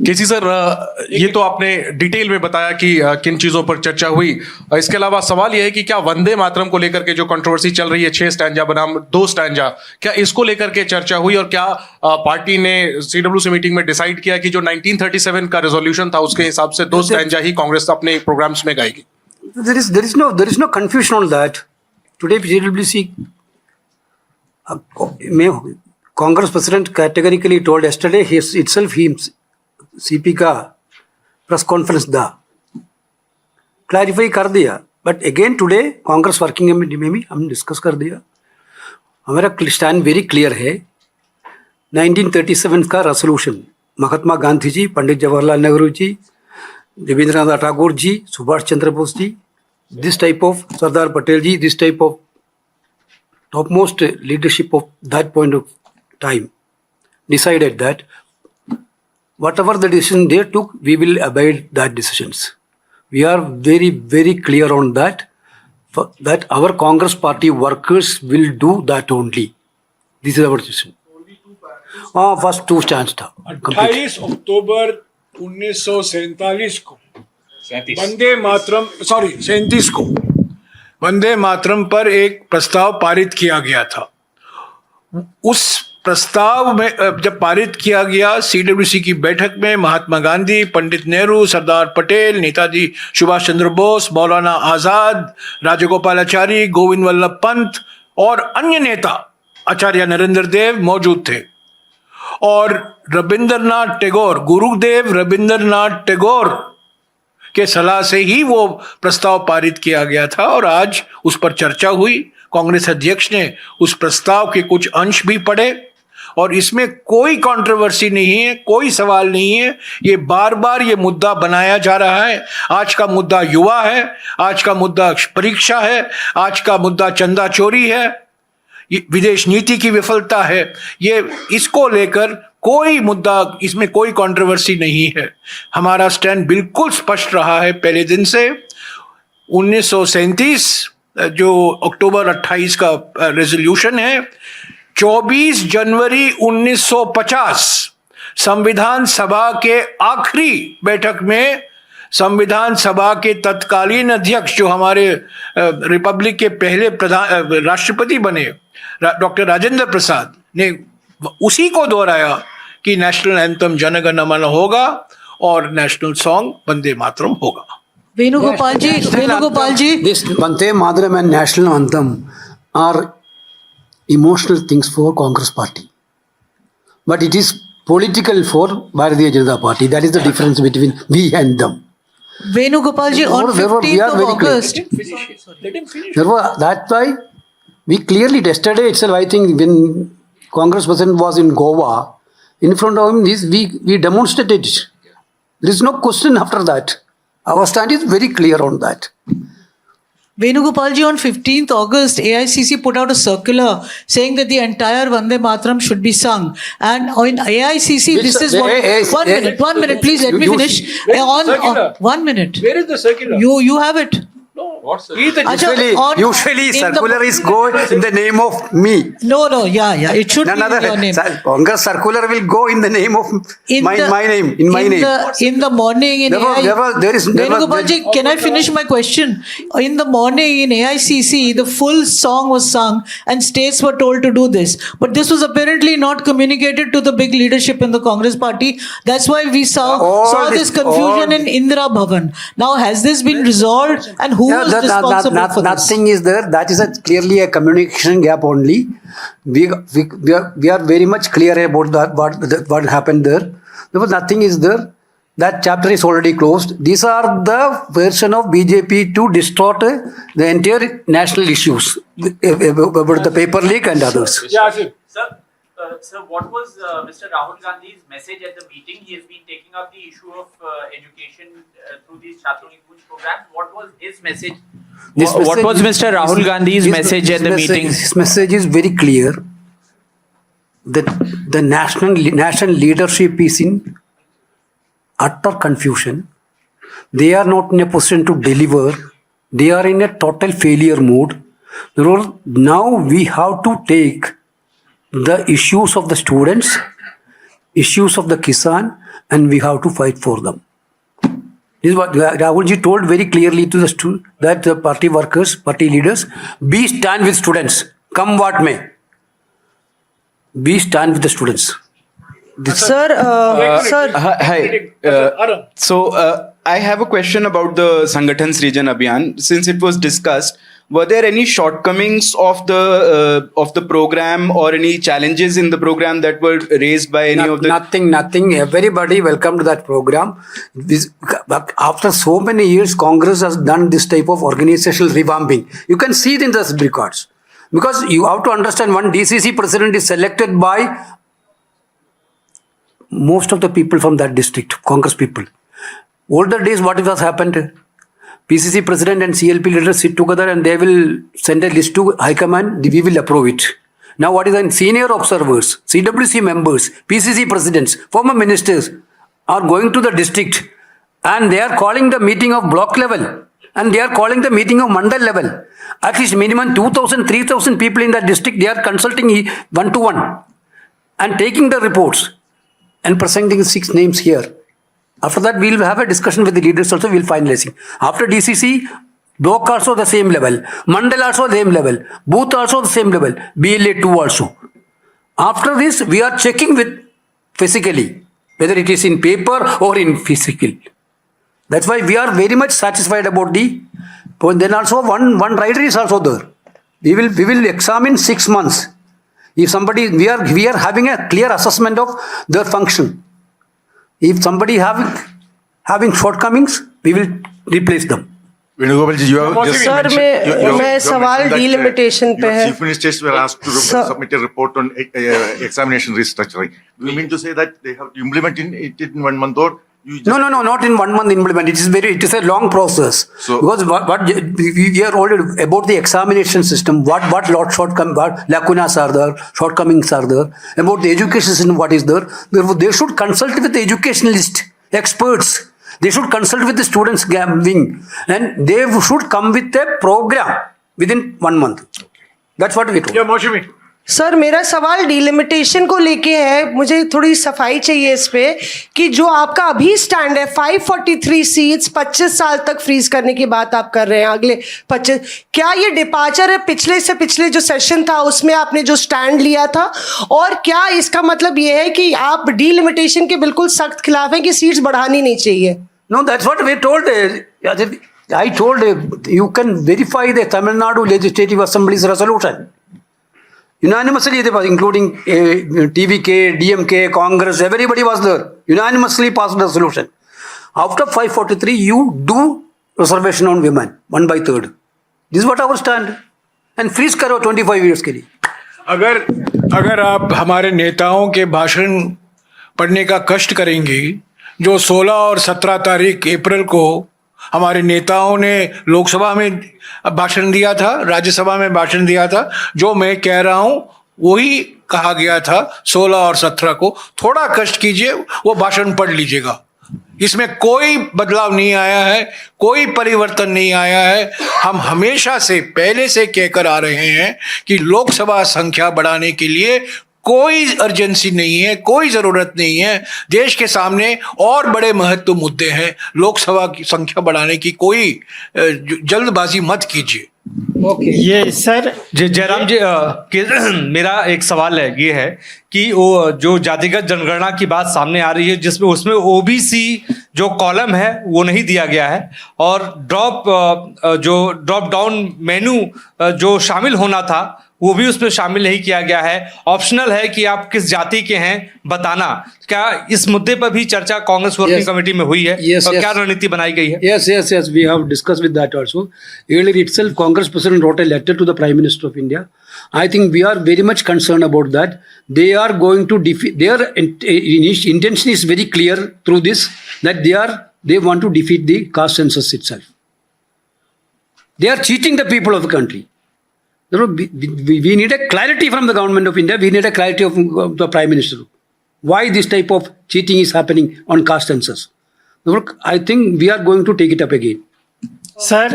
केसी sir, ये तो आपने डिटेल में बताया कि किन चीजों पर चर्चा हुई। इसके अलावा सवाल यह है कि क्या वंदे मातरम को लेकर के जो कंट्रोवर्सी चल रही है, 6 स्टैंजा बनाम 2 स्टैंजा, क्या इसको लेकर के चर्चा हुई और क्या पार्टी ने सीडब्ल्यूसी मीटिंग में डिसाइड किया कि जो 1937 का रेजोल्यूशन था उसके हिसाब से 2 स्टैंजा ही कांग्रेस अपने प्रोग्राम्स में गाएगी? There is no confusion on that. Today CWC Congress President categorically told yesterday CP का प्रेस कॉन्फ्रेंस दा क्लैरिफाई कर दिया, but again today Congress working committee में भी हम डिस्कस कर दिया। हमारा स्टैंड वेरी क्लियर है। 1937 का resolution Mahatma Gandhi ji, Pandit Jawaharlal Nehru ji, Rabindranath Tagore ji, Subhash Chandra Bose ji, this type of Sardar Patel ji, this type of topmost leadership of that point of time decided that whatever the decision they took, we will abide that decisions. We are very, very clear on that, that our Congress party workers will do that only. This is our decision. First 2 stands था। 28 अक्टूबर 1947 को वंदे मातरम 37 को वंदे मातरम पर एक प्रस्ताव पारित किया गया था। उस प्रस्ताव में जब पारित किया गया, सीडब्ल्यूसी की बैठक में महात्मा गांधी, पंडित नेहरू, सरदार पटेल, नेताजी सुभाष चंद्र बोस, मौलाना आजाद, राजगोपालाचारी, गोविंद वल्लभ पंत और अन्य नेता, आचार्य नरेंद्र देव मौजूद थे। और रविंद्रनाथ टैगोर, गुरुदेव रविंद्रनाथ टैगोर के सलाह से ही वो प्रस्ताव पारित किया गया था और आज उस पर चर्चा हुई। कांग्रेस अध्यक्ष ने उस प्रस्ताव के कुछ अंश भी पढ़े और इसमें कोई कंट्रोवर्सी नहीं है, कोई सवाल नहीं है। ये बार बार ये मुद्दा बनाया जा रहा है। आज का मुद्दा युवा है, आज का मुद्दा परीक्षा है, आज का मुद्दा चंदा चोरी है, ये विदेश नीति की विफलता है। ये इसको लेकर कोई मुद्दा, इसमें कोई कंट्रोवर्सी नहीं है। हमारा स्टैंड बिल्कुल स्पष्ट रहा है पहले दिन से। 1937 जो अक्टूबर 28 का रेजोल्यूशन है, 24 जनवरी 1950 संविधान सभा के आखिरी बैठक में संविधान सभा के तत्कालीन अध्यक्ष जो हमारे रिपब्लिक के पहले राष्ट्रपति बने, डॉक्टर राजेंद्र प्रसाद ने उसी को दोहराया कि नेशनल एंथम जनगण मन होगा और नेशनल सॉन्ग वंदे मातरम होगा। वेणुगोपाल जी, this Vande Mataram and national anthem are emotional things for Congress party, but it is political for Bharatiya Janata Party. That is the difference between we and them. Venugopal ji, on 15th of August. That's why we clearly, yesterday itself, I think when Congress president was in Goa, in front of him, we demonstrated it. There is no question after that. Our stand is very clear on that. Venugopal ji, on 15th August, AICC put out a circular saying that the entire Vande Mataram should be sung. And in AICC, this is what... One minute, please let me finish. One minute. Where is the circular? You have it. What circular? Usually circular is go in the name of me. No, it should be in your name. Congress circular will go in the name of my name. In the morning in Venugopal ji, can I finish my question? In the morning in AICC, the full song was sung and states were told to do this. But this was apparently not communicated to the big leadership in the Congress party. That's why we saw this confusion in Indira Bhavan. Now, has this been resolved and who was responsible for this? Nothing is there. That is clearly a communication gap only. We are very much clear about that, what happened there. Because nothing is there. That chapter is already closed. These are the version of BJP to distort the entire national issues about the paper leak and others. Yeah, Sir, what was Mr. Rahul Gandhi's message at the meeting? He has been taking up the issue of education through these Chhatro Nikunj programs. What was his message? What was Mr. Rahul Gandhi's message at the meeting? His message is very clear. That the national leadership is in utter confusion. They are not in a position to deliver. They are in a total failure mode. Now we have to take the issues of the students, issues of the Kisan, and we have to fight for them. This is what Rahulji told very clearly to that the party workers, party leaders, be stand with students, come what may. Be stand with the students. Sir, Hi. I have a question about the Sangathan Srijan Abhiyan. Since it was discussed, were there any shortcomings of the program or any challenges in the program that were raised by any of the? Nothing. Everybody welcome to that program. After so many years, Congress has done this type of organizational revamping. You can see it in the records. Because you have to understand, one DCC president is selected by most of the people from that district, Congress people. Older days, what has happened? PCC president and CLP leaders sit together and they will send a list to High Command, we will approve it. Now what is the senior observers, CWC members, PCC presidents, former ministers are going to the district and they are calling the meeting of block level and they are calling the meeting of mandal level. At least minimum 2,000, 3,000 people in that district, they are consulting one-to-one and taking the reports and presenting 6 names here. After that, we will have a discussion with the leaders also, we will finalizing. After DCC, block also the same level, mandal also the same level, booth also the same level, BLA 2 also. After this, we are checking with physically, whether it is in paper or in physical. That's why we are very much satisfied about the. Then also one rider is also there. We will examine 6 months. If somebody, we are having a clear assessment of their function. If somebody having shortcomings, we will replace them. Venugopal ji, you have just Sir, मैं सवाल delimitation पे है. Chief ministers were asked to submit a report on examination restructuring. Do you mean to say that they have to implement it in 1 month or? No, not in 1 month implement. It is a long process. So, because what we are already about the examination system, what lacunas are there, shortcomings are there, about the education system, what is there. They should consult with the educationalist, experts. They should consult with the students' wing. And they should come with a program within 1 month. That's what we told. Yeah, Maushami. Sir मेरा सवाल delimitation को लेके है. मुझे थोड़ी सफाई चाहिए इस पे कि जो आपका अभी स्टैंड है 543 सीट्स 25 साल तक फ्रीज करने की बात आप कर रहे हैं अगले 25, क्या ये डिपार्चर है पिछले जो सेशन था उसमें आपने जो स्टैंड लिया था, और क्या इसका मतलब ये है कि आप डिलिमिटेशन के बिल्कुल सख्त खिलाफ हैं कि सीट्स बढ़ानी नहीं चाहिए? No, that's what we told. I told you can verify the Tamil Nadu Legislative Assembly's resolution. Unanimously, including TVK, DMK, Congress, everybody was there. Unanimously passed the resolution. After 543, you do reservation on women, 1/3. This is what our stand. And freeze करो 25 years के लिए. अगर आप हमारे नेताओं के भाषण पढ़ने का कष्ट करेंगे, जो 16 और 17 तारीख अप्रैल को हमारे नेताओं ने लोकसभा में भाषण दिया था, राज्यसभा में भाषण दिया था, जो मैं कह रहा हूं वही कहा गया था 16 और 17 को. थोड़ा कष्ट कीजिए, वो भाषण पढ़ लीजिएगा. इसमें कोई बदलाव नहीं आया है, कोई परिवर्तन नहीं आया है. हम हमेशा से पहले से कहकर आ रहे हैं कि लोकसभा संख्या बढ़ाने के लिए कोई अर्जेंसी नहीं है, कोई जरूरत नहीं है. देश के सामने और बड़े महत्व मुद्दे हैं. लोकसभा की संख्या बढ़ाने की कोई जल्दबाजी मत कीजिए. ओके ये सर जयराम जी मेरा एक सवाल है, ये है कि वो जो जातिगत जनगणना की बात सामने आ रही है जिसमें उसमें ओबीसी जो कॉलम है वो नहीं दिया गया है, और ड्रॉप डाउन मेनू जो शामिल होना था वो भी उसमें शामिल नहीं किया गया है. ऑप्शनल है कि आप किस जाति के हैं बताना. क्या इस मुद्दे पर भी चर्चा कांग्रेस वर्किंग कमेटी में हुई है? और क्या रणनीति बनाई गई है? Yes. We have discussed with that also. Earlier itself, Congress President wrote a letter to the Prime Minister of India. I think we are very much concerned about that. They are going to defeat. Their intention is very clear through this, that they want to defeat the caste census itself. They are cheating the people of the country. We need a clarity from the government of India. We need a clarity of the Prime Minister. Why this type of cheating is happening on caste census? I think we are going to take it up again. Sir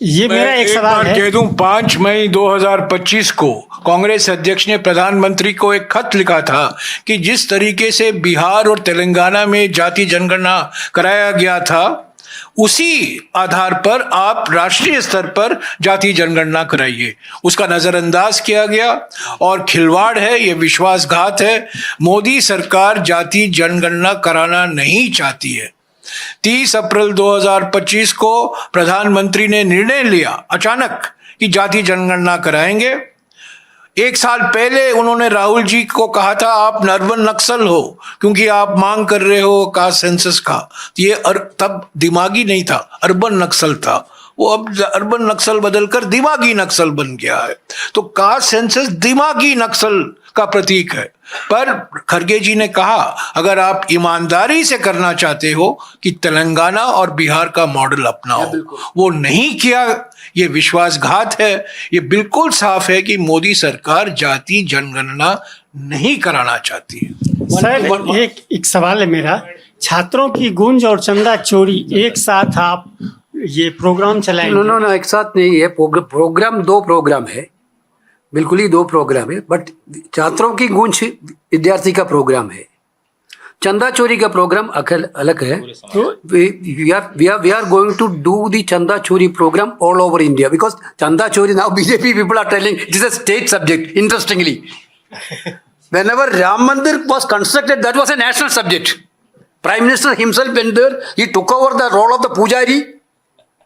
ये मेरा मैं एक सवाल बार है। कह दूं, 5 मई 2025 को कांग्रेस अध्यक्ष ने प्रधानमंत्री को एक खत लिखा था कि जिस तरीके से बिहार और तेलंगाना में जाति जनगणना कराया गया था, उसी आधार पर आप राष्ट्रीय स्तर पर जाति जनगणना कराइए। उसका नजरअंदाज किया गया और खिलवाड़ है, ये विश्वासघात है। मोदी सरकार जाति जनगणना कराना नहीं चाहती है। 30 अप्रैल 2025 को प्रधानमंत्री ने निर्णय लिया अचानक कि जाति जनगणना कराएंगे। 1 साल पहले उन्होंने राहुल जी को कहा था आप अर्बन नक्सल हो क्योंकि आप मांग कर रहे हो कास्ट सेंसस का। ये तब दिमागी नहीं था, अर्बन नक्सल था। वो अब अर्बन नक्सल बदलकर दिमागी नक्सल बन गया है। तो कास्ट सेंसस दिमागी नक्सल का प्रतीक है। पर खरगे जी ने कहा अगर आप ईमानदारी से करना चाहते हो कि तेलंगाना और बिहार का मॉडल अपनाओ, वो नहीं किया। ये विश्वासघात है। ये बिल्कुल साफ है कि मोदी सरकार जाति जनगणना नहीं कराना चाहती है। सर एक सवाल है मेरा। छात्रों की गूंज और चंदा चोरी एक साथ आप ये प्रोग्राम चलाएंगे? नो, एक साथ नहीं है। प्रोग्राम 2 प्रोग्राम है, बिल्कुल ही 2 प्रोग्राम है। बट छात्रों की गूंज विद्यार्थी का प्रोग्राम है, चंदा चोरी का प्रोग्राम अलग है। We are going to do the chanda chori programme all over India because chanda chori now BJP people are telling it is a state subject. Interestingly, whenever Ram Mandir was constructed, that was a national subject. Prime Minister himself went there. He took over the role of the pujari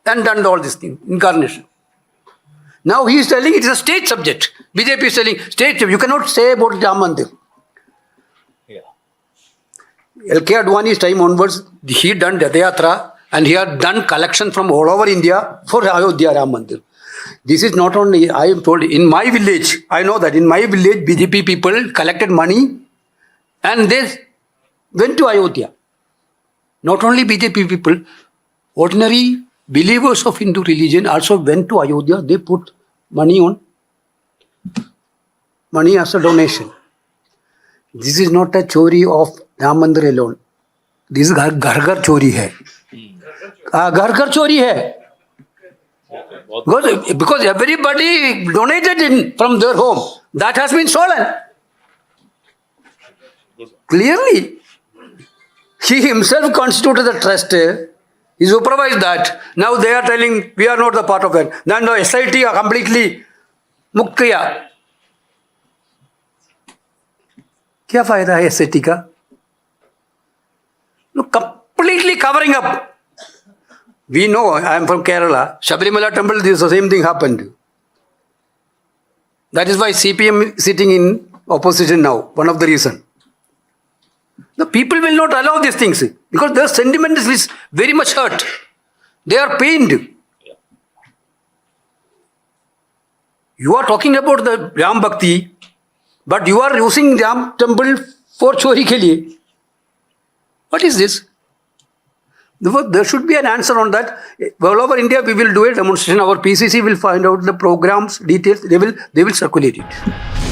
and done all this thing, incarnation. Now he is telling it is a state subject. BJP is telling state. You cannot say about Ram Mandir. LK Advani's time onwards, he done Rath Yatra and he had done collection from all over India for Ayodhya Ram Mandir. This is not only, I am told, in my village, I know that in my village, BJP people collected money and they went to Ayodhya. Not only BJP people, ordinary believers of Hindu religion also went to Ayodhya. They put money as a donation. This is not a chori of Ram Mandir alone. This is घर चोरी है। घर चोरी है। Because everybody donated in from their home. That has been stolen. Clearly, he himself constituted the trust. He supervised that. Now they are telling we are not the part of it. Then the SIT are completely मुक्त किया। क्या फायदा है SIT का? Completely covering up. We know, I am from Kerala, Sabarimala temple, this the same thing happened. That is why CPM is sitting in opposition now, one of the reasons. The people will not allow these things because their sentiment is very much hurt. They are pained. You are talking about the Ram Bhakti, but you are using Ram temple for chori ke liye. What is this? There should be an answer on that. All over India, we will do a demonstration. Our PCC will find out the programs, details. They will circulate it.